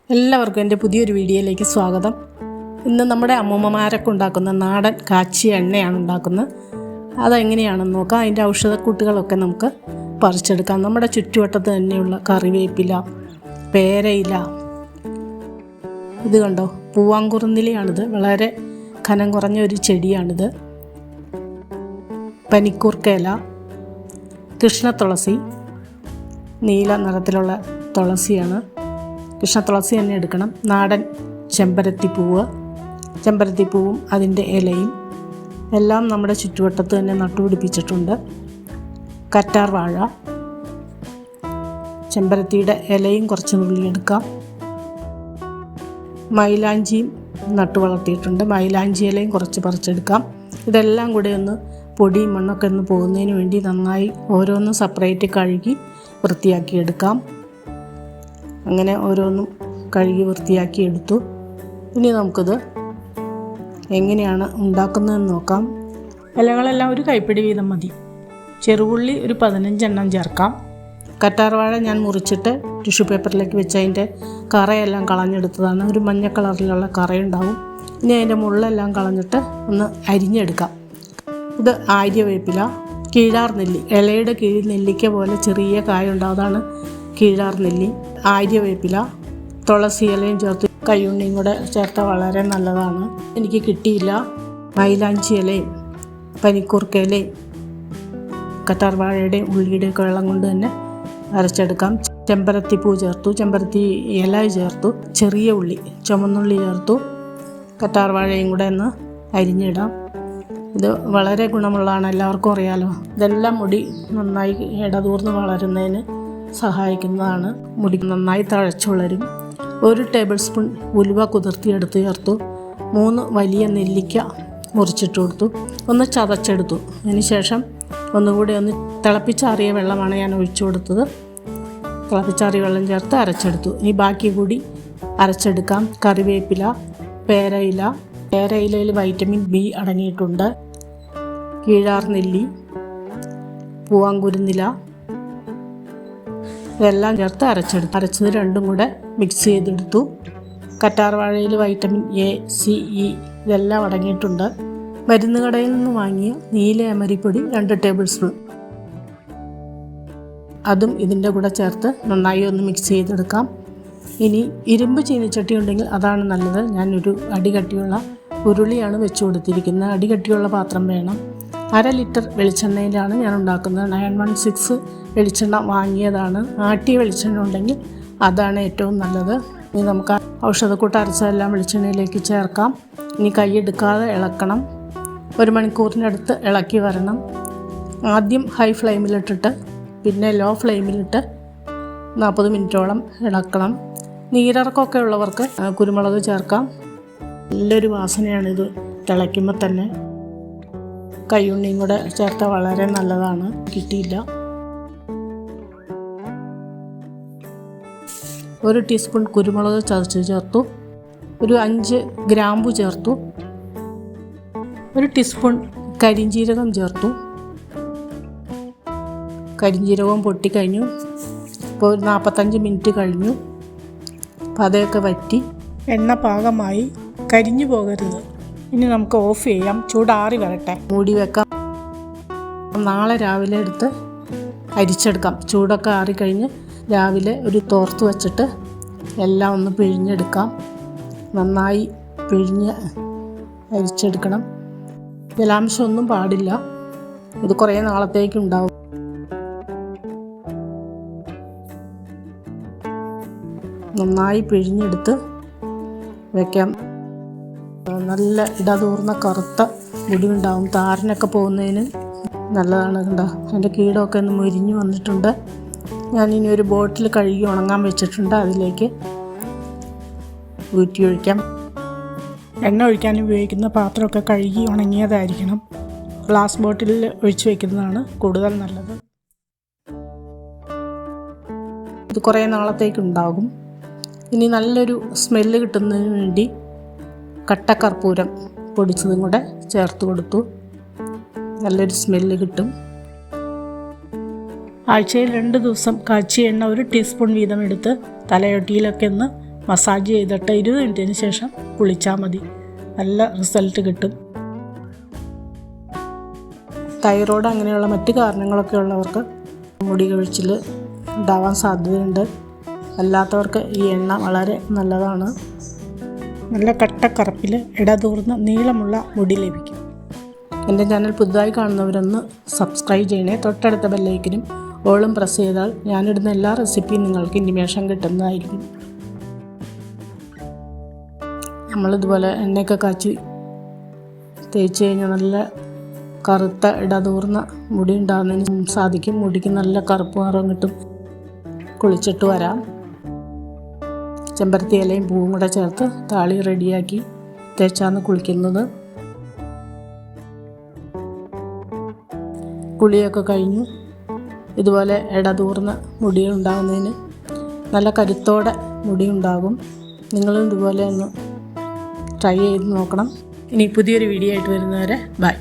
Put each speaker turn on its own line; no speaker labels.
എല്ലാവർക്കും എൻ്റെ പുതിയൊരു വീഡിയോയിലേക്ക് സ്വാഗതം. ഇന്ന് നമ്മുടെ അമ്മൂമ്മമാരൊക്കെ ഉണ്ടാക്കുന്ന നാടൻ കാച്ചിയ എണ്ണയാണ് ഉണ്ടാക്കുന്നത്. അതെങ്ങനെയാണെന്ന് നോക്കാം. അതിൻ്റെ ഔഷധക്കൂട്ടുകളൊക്കെ നമുക്ക് പറിച്ചെടുക്കാം. നമ്മുടെ ചുറ്റുവട്ടത്ത് തന്നെയുള്ള കറിവേപ്പില, പേരയില, ഇത് കണ്ടോ, പൂവാങ്കുറുന്നിലയാണിത്. വളരെ കനം കുറഞ്ഞ ഒരു ചെടിയാണിത്. പനിക്കൂർക്കയില, കൃഷ്ണതുളസി, നീല നിറത്തിലുള്ള തുളസിയാണ്. കൃഷ്ണതുളസി തന്നെ എടുക്കണം. നാടൻ ചെമ്പരത്തിപ്പൂവും അതിൻ്റെ ഇലയും എല്ലാം നമ്മുടെ ചുറ്റുവട്ടത്ത് തന്നെ നട്ടുപിടിപ്പിച്ചിട്ടുണ്ട്. കറ്റാർ വാഴ, ചെമ്പരത്തിയുടെ ഇലയും കുറച്ച് നുള്ളിയെടുക്കാം. മൈലാഞ്ചിയും നട്ടു വളർത്തിയിട്ടുണ്ട്. മൈലാഞ്ചി ഇലയും കുറച്ച് പറിച്ചെടുക്കാം. ഇതെല്ലാം കൂടെ ഒന്ന് പൊടിയും മണ്ണൊക്കെ ഒന്ന് പോകുന്നതിന് വേണ്ടി നന്നായി ഓരോന്നും സെപ്പറേറ്റ് കഴുകി വൃത്തിയാക്കിയെടുക്കാം. അങ്ങനെ ഓരോന്നും കഴുകി വൃത്തിയാക്കി എടുത്തു. ഇനി നമുക്കിത് എങ്ങനെയാണ് ഉണ്ടാക്കുന്നതെന്ന് നോക്കാം. ഇലകളെല്ലാം ഒരു കൈപ്പിടി വീതം മതി. ചെറുപുള്ളി ഒരു 15 എണ്ണം ചേർക്കാം. കറ്റാർവാഴ ഞാൻ മുറിച്ചിട്ട് ടിഷ്യൂ പേപ്പറിലേക്ക് വെച്ച് അതിൻ്റെ കറയെല്ലാം കളഞ്ഞെടുത്തതാണ്. ഒരു മഞ്ഞ കളറിലുള്ള കറയുണ്ടാവും. ഇനി അതിൻ്റെ മുള്ളെല്ലാം കളഞ്ഞിട്ട് ഒന്ന് അരിഞ്ഞെടുക്കാം. ഇത് ആര്യവേപ്പില, കീഴാർ നെല്ലി, ഇലയുടെ കീഴിൽ നെല്ലിക്ക പോലെ ചെറിയ കായുണ്ടാവും, അതാണ് കീഴാർ നെല്ലി. ആര്യവേപ്പില, തുളസി ഇലയും ചേർത്ത് കയ്യുണ്ണിയും കൂടെ ചേർത്താൽ വളരെ നല്ലതാണ്. എനിക്ക് കിട്ടിയില്ല. മൈലാഞ്ചി ഇലയും പനിക്കൂർക്ക ഇലയും കറ്റാർവാഴയുടെയും ഉള്ളിയുടെയൊക്കെ വെള്ളം കൊണ്ട് തന്നെ അരച്ചെടുക്കാം. ചെമ്പരത്തിപ്പൂ ചേർത്തു, ചെമ്പരത്തി ഇല ചേർത്തു, ചെറിയ ഉള്ളി, ചുമന്നുള്ളി ചേർത്തു, കറ്റാർവാഴയും കൂടെ ഒന്ന് അരിഞ്ഞിടാം. ഇത് വളരെ ഗുണമുള്ളതാണ്, എല്ലാവർക്കും അറിയാലോ. ഇതെല്ലാം മുടി നന്നായി ഇടതൂർന്ന് വളരുന്നതിന് സഹായിക്കുന്നതാണ്. മുടി നന്നായി തഴച്ചു വളരും. 1 ടേബിൾ സ്പൂൺ ഉലുവ കുതിർത്തിയെടുത്ത് ചേർത്തു. 3 വലിയ നെല്ലിക്ക മുറിച്ചിട്ട് കൊടുത്തു. ഒന്ന് ചതച്ചെടുത്തു. അതിനുശേഷം ഒന്നുകൂടി ഒന്ന് തിളപ്പിച്ചാറിയ വെള്ളമാണ് ഞാൻ ഒഴിച്ചു കൊടുത്തത്. തിളപ്പിച്ചാറിയ വെള്ളം ചേർത്ത് അരച്ചെടുത്തു. ഇനി ബാക്കി കൂടി അരച്ചെടുക്കാം. കറിവേപ്പില, പേരയിലയിൽ വൈറ്റമിൻ ബി അടങ്ങിയിട്ടുണ്ട്. കീഴാർ നെല്ലി, പൂവാങ്കുരുന്നില, ഇതെല്ലാം ചേർത്ത് അരച്ചെടുത്തു. അരച്ചത് രണ്ടും കൂടെ മിക്സ് ചെയ്തെടുത്തു. കറ്റാർവാഴയിൽ വൈറ്റമിൻ എ, സി, ഇ ഇതെല്ലാം അടങ്ങിയിട്ടുണ്ട്. മരുന്ന് കടയിൽ നിന്ന് വാങ്ങിയ നീല അമരിപ്പൊടി 2 ടേബിൾ സ്പൂൺ, അതും ഇതിൻ്റെ കൂടെ ചേർത്ത് നന്നായി ഒന്ന് മിക്സ് ചെയ്തെടുക്കാം. ഇനി ഇരുമ്പ് ചീനിച്ചട്ടി ഉണ്ടെങ്കിൽ അതാണ് നല്ലത്. ഞാനൊരു അടികട്ടിയുള്ള ഉരുളിയാണ് വെച്ച് കൊടുത്തിരിക്കുന്നത്. അടികട്ടിയുള്ള പാത്രം വേണം. 1/2 ലിറ്റർ വെളിച്ചെണ്ണയിലാണ് ഞാൻ ഉണ്ടാക്കുന്നത്. 916 വെളിച്ചെണ്ണ വാങ്ങിയതാണ്. ആട്ടിയ വെളിച്ചെണ്ണ ഉണ്ടെങ്കിൽ അതാണ് ഏറ്റവും നല്ലത്. ഇനി നമുക്ക് ഔഷധക്കൂട്ട് അരച്ചതെല്ലാം വെളിച്ചെണ്ണയിലേക്ക് ചേർക്കാം. ഇനി കൈയെടുക്കാതെ ഇളക്കണം. 1 മണിക്കൂറിനടുത്ത് ഇളക്കി വരണം. ആദ്യം ഹൈ ഫ്ലെയിമിലിട്ടിട്ട് പിന്നെ ലോ ഫ്ലെയിമിലിട്ട് 40 മിനിറ്റോളം ഇളക്കണം. നീരിറക്കമൊക്കെ ഉള്ളവർക്ക് കുരുമുളക് ചേർക്കാം. നല്ലൊരു വാസനയാണിത് തിളയ്ക്കുമ്പോൾ തന്നെ. കയ്യുണ്ണിയും കൂടെ ചേർത്താൽ വളരെ നല്ലതാണ്. കിട്ടിയില്ല. 1 ടീസ്പൂൺ കുരുമുളക് ചതച്ച് ചേർത്തു. ഒരു 5 ഗ്രാമ്പു ചേർത്തു. 1 ടീസ്പൂൺ കരിഞ്ജീരകം ചേർത്തു. കരിഞ്ജീരകവും പൊട്ടിക്കഴിഞ്ഞു. ഇപ്പോൾ 45 മിനിറ്റ് കഴിഞ്ഞു. പതയൊക്കെ വറ്റി, എണ്ണ പാകമായി, കരിഞ്ഞു പോകരുത്. ഇനി നമുക്ക് ഓഫ് ചെയ്യാം. ചൂടാറി വരട്ടെ. മൂടി വെക്കാം. നാളെ രാവിലെ എടുത്ത് അരിച്ചെടുക്കാം. ചൂടൊക്കെ ആറിക്കഴിഞ്ഞ് രാവിലെ ഒരു തോർത്ത് വെച്ചിട്ട് എല്ലാം ഒന്ന് പിഴിഞ്ഞെടുക്കാം. നന്നായി പിഴിഞ്ഞ് അരിച്ചെടുക്കണം. ജലാംശമൊന്നും പാടില്ല. ഇത് കുറേ നാളത്തേക്കുണ്ടാവും. നന്നായി പിഴിഞ്ഞെടുത്ത് വയ്ക്കാം. നല്ല ഇടതൂർന്ന കറുത്ത മുടി ഉണ്ടാവും. താരനൊക്കെ പോകുന്നതിന് നല്ലതാണ്. കണ്ടോ, അതിൻ്റെ കീടമൊക്കെ ഒന്ന് മുരിഞ്ഞ് വന്നിട്ടുണ്ട്. ഞാനിനി ഒരു ബോട്ടിൽ കഴുകി ഉണങ്ങാൻ വെച്ചിട്ടുണ്ട്. അതിലേക്ക് ഊറ്റി ഒഴിക്കാം. എണ്ണ ഒഴിക്കാൻ ഉപയോഗിക്കുന്ന പാത്രമൊക്കെ കഴുകി ഉണങ്ങിയതായിരിക്കണം. ഗ്ലാസ് ബോട്ടിലിൽ ഒഴിച്ച് വയ്ക്കുന്നതാണ് കൂടുതൽ നല്ലത്. ഇത് കുറേ നാളത്തേക്കുണ്ടാകും. ഇനി നല്ലൊരു സ്മെല്ല് കിട്ടുന്നതിന് വേണ്ടി കട്ടക്കർപ്പൂരം പൊടിച്ചതും കൂടെ ചേർത്ത് കൊടുത്തു. നല്ലൊരു സ്മെല്ല് കിട്ടും. ആഴ്ചയിൽ 2 ദിവസം കാച്ചിയ എണ്ണ 1 ടീസ്പൂൺ വീതം എടുത്ത് തലയൊട്ടിയിലൊക്കെ ഒന്ന് മസാജ് ചെയ്തിട്ട് 20 മിനിറ്റിന് ശേഷം കുളിച്ചാൽ മതി. നല്ല റിസൾട്ട് കിട്ടും. തൈറോയ്ഡ് അങ്ങനെയുള്ള മറ്റ് കാരണങ്ങളൊക്കെ ഉള്ളവർക്ക് മുടി കൊഴിച്ചിൽ ഉണ്ടാവാൻ സാധ്യതയുണ്ട്. അല്ലാത്തവർക്ക് ഈ എണ്ണ വളരെ നല്ലതാണ്. നല്ല കട്ടക്കറുപ്പിൽ ഇടതൂർന്ന നീളമുള്ള മുടി ലഭിക്കും. എൻ്റെ ചാനൽ പുതുതായി കാണുന്നവരൊന്ന് സബ്സ്ക്രൈബ് ചെയ്യണേ. തൊട്ടടുത്ത ബെല്ലൈക്കനും ഓളും പ്രസ് ചെയ്താൽ ഞാനിടുന്ന എല്ലാ റെസിപ്പിയും നിങ്ങൾക്ക് ഇൻറ്റിമേഷൻ കിട്ടുന്നതായിരിക്കും. നമ്മളിതുപോലെ എണ്ണയൊക്കെ കാച്ചി തേച്ച് കഴിഞ്ഞാൽ നല്ല കറുത്ത ഇടതൂർന്ന മുടി ഉണ്ടാകുന്നതിന് സാധിക്കും. മുടിക്ക് നല്ല കറുപ്പ് നിറം കിട്ടും. കുളിച്ചിട്ട് വരാം. ചെമ്പരത്തി ഇലയും പൂവും കൂടെ ചേർത്ത് താളി റെഡിയാക്കി തേച്ചാണ് കുളിക്കുന്നത്. കുളിയൊക്കെ കഴിഞ്ഞു. ഇതുപോലെ ഇടതൂർന്ന മുടി ഉണ്ടാകുന്നതിന് നല്ല കരുത്തോടെ മുടി ഉണ്ടാകും. നിങ്ങളും ഇതുപോലെ ഒന്ന് ട്രൈ ചെയ്ത് നോക്കണം. ഇനി പുതിയൊരു വീഡിയോ ആയിട്ട് വരുന്നവരെ ബൈ.